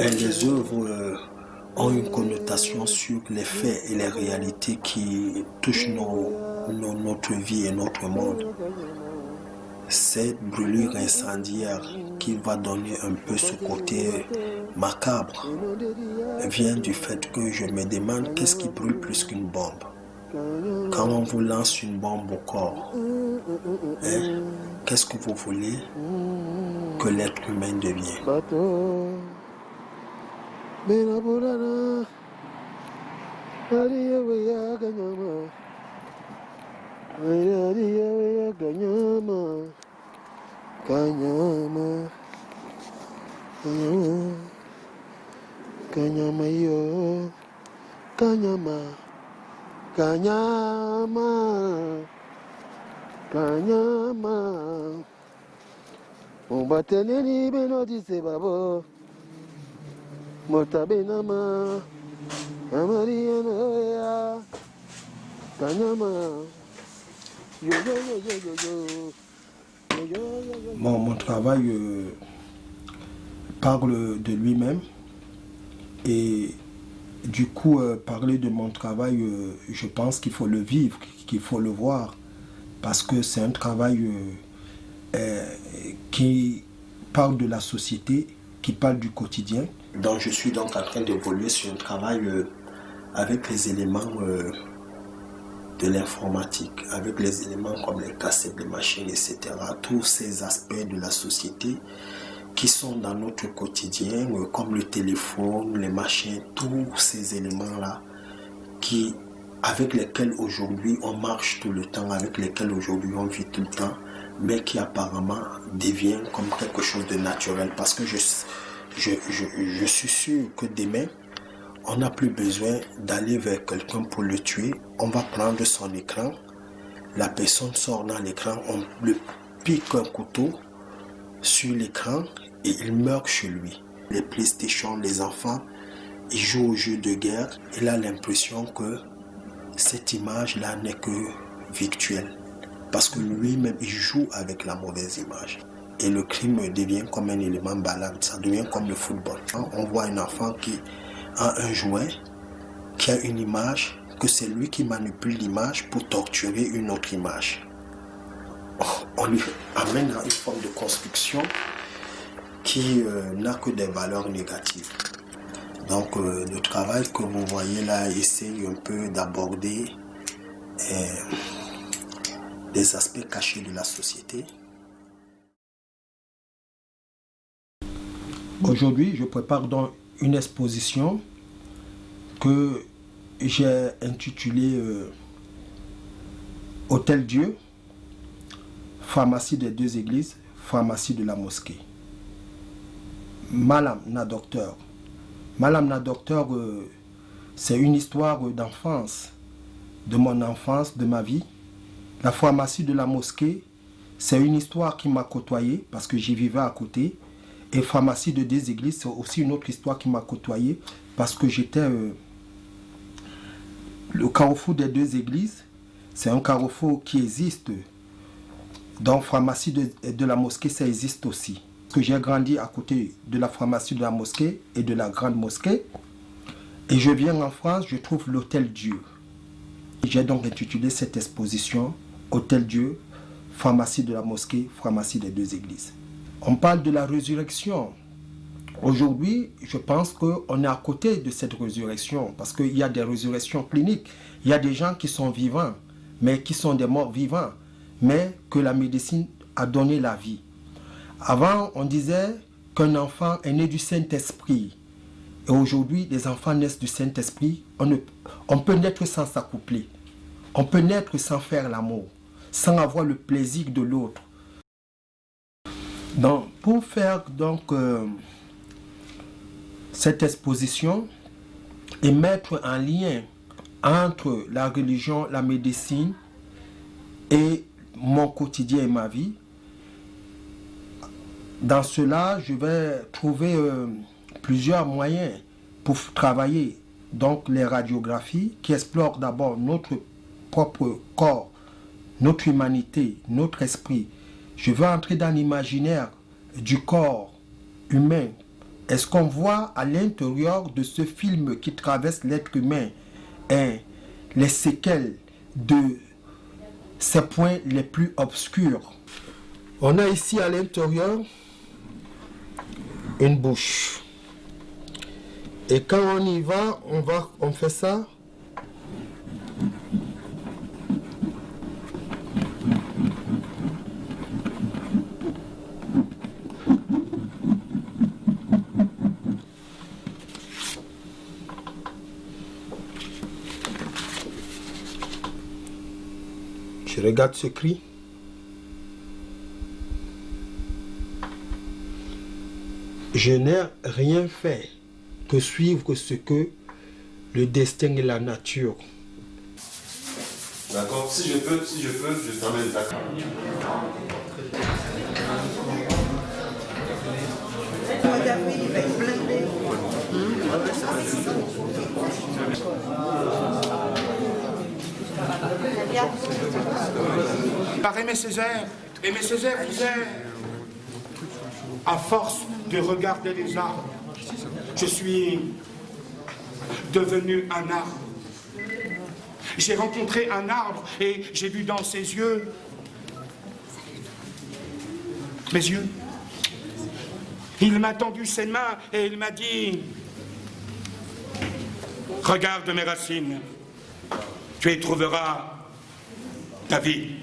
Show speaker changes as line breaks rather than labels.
Les œuvres ont une connotation sur les faits et les réalités qui touchent notre vie et notre monde. Cette brûlure incendiaire qui va donner un peu ce côté macabre vient du fait que je me demande qu'est-ce qui brûle plus qu'une bombe. Quand on vous lance une bombe au corps, qu'est-ce que vous voulez que l'être humain devienne? Bon, mon travail parle de lui-même et du coup, parler de mon travail, je pense qu'il faut le vivre, qu'il faut le voir, parce que c'est un travail qui parle de la société, qui parle du quotidien. Donc je suis donc en train d'évoluer sur un travail avec les éléments de l'informatique, avec les éléments comme les cassettes, les machines, etc. Tous ces aspects de la société qui sont dans notre quotidien, comme le téléphone, les machines, tous ces éléments-là avec lesquels aujourd'hui on marche tout le temps, avec lesquels aujourd'hui on vit tout le temps, mais qui apparemment deviennent comme quelque chose de naturel. Parce que je suis sûr que demain, on n'a plus besoin d'aller vers quelqu'un pour le tuer. On va prendre son écran, la personne sort dans l'écran, on le pique un couteau sur l'écran et il meurt chez lui. Les PlayStation, les enfants, ils jouent aux jeux de guerre. Il a l'impression que cette image-là n'est que virtuelle. Parce que lui-même, il joue avec la mauvaise image. Et le crime devient comme un élément banal. Ça devient comme le football. On voit un enfant qui a un jouet, qui a une image, que c'est lui qui manipule l'image pour torturer une autre image. On lui amène à une forme de construction qui n'a que des valeurs négatives. Donc le travail que vous voyez là essaye un peu d'aborder des aspects cachés de la société. Aujourd'hui, je prépare donc une exposition que j'ai intitulée Hôtel Dieu, pharmacie des deux églises, pharmacie de la mosquée. Malam na docteur. Malam na docteur, c'est une histoire d'enfance, de mon enfance, de ma vie. La pharmacie de la mosquée, c'est une histoire qui m'a côtoyé parce que j'y vivais à côté. Et pharmacie de deux églises, c'est aussi une autre histoire qui m'a côtoyé parce que j'étais le carrefour des deux églises. C'est un carrefour qui existe. Donc pharmacie de la mosquée, ça existe aussi. Que j'ai grandi à côté de la pharmacie de la mosquée et de la grande mosquée. Et je viens en France, je trouve l'Hôtel Dieu. J'ai donc intitulé cette exposition Hôtel Dieu, pharmacie de la mosquée, pharmacie des deux églises. On parle de la résurrection. Aujourd'hui, je pense qu'on est à côté de cette résurrection parce qu'il y a des résurrections cliniques. Il y a des gens qui sont vivants, mais qui sont des morts vivants, mais que la médecine a donné la vie. Avant, on disait qu'un enfant est né du Saint-Esprit. Et aujourd'hui, les enfants naissent du Saint-Esprit. On peut naître sans s'accoupler. On peut naître sans faire l'amour, sans avoir le plaisir de l'autre. Donc, pour faire donc cette exposition et mettre en lien entre la religion, la médecine et mon quotidien et ma vie, dans cela, je vais trouver plusieurs moyens pour travailler donc les radiographies, qui explorent d'abord notre propre corps, notre humanité, notre esprit. Je veux entrer dans l'imaginaire du corps humain. Est-ce qu'on voit à l'intérieur de ce film qui traverse l'être humain les séquelles de ces points les plus obscurs? On a ici à l'intérieur une bouche. Et quand on y va, on fait ça. Je regarde ce cri. Je n'ai rien fait que suivre ce que le destin et la nature.
D'accord, si je peux, je t'emmène ta carte.
Par Aimé Césaire disait, à force de regarder les arbres, je suis devenu un arbre. J'ai rencontré un arbre et j'ai vu dans ses yeux mes yeux. Il m'a tendu ses mains et il m'a dit, regarde mes racines, tu y trouveras ta vie.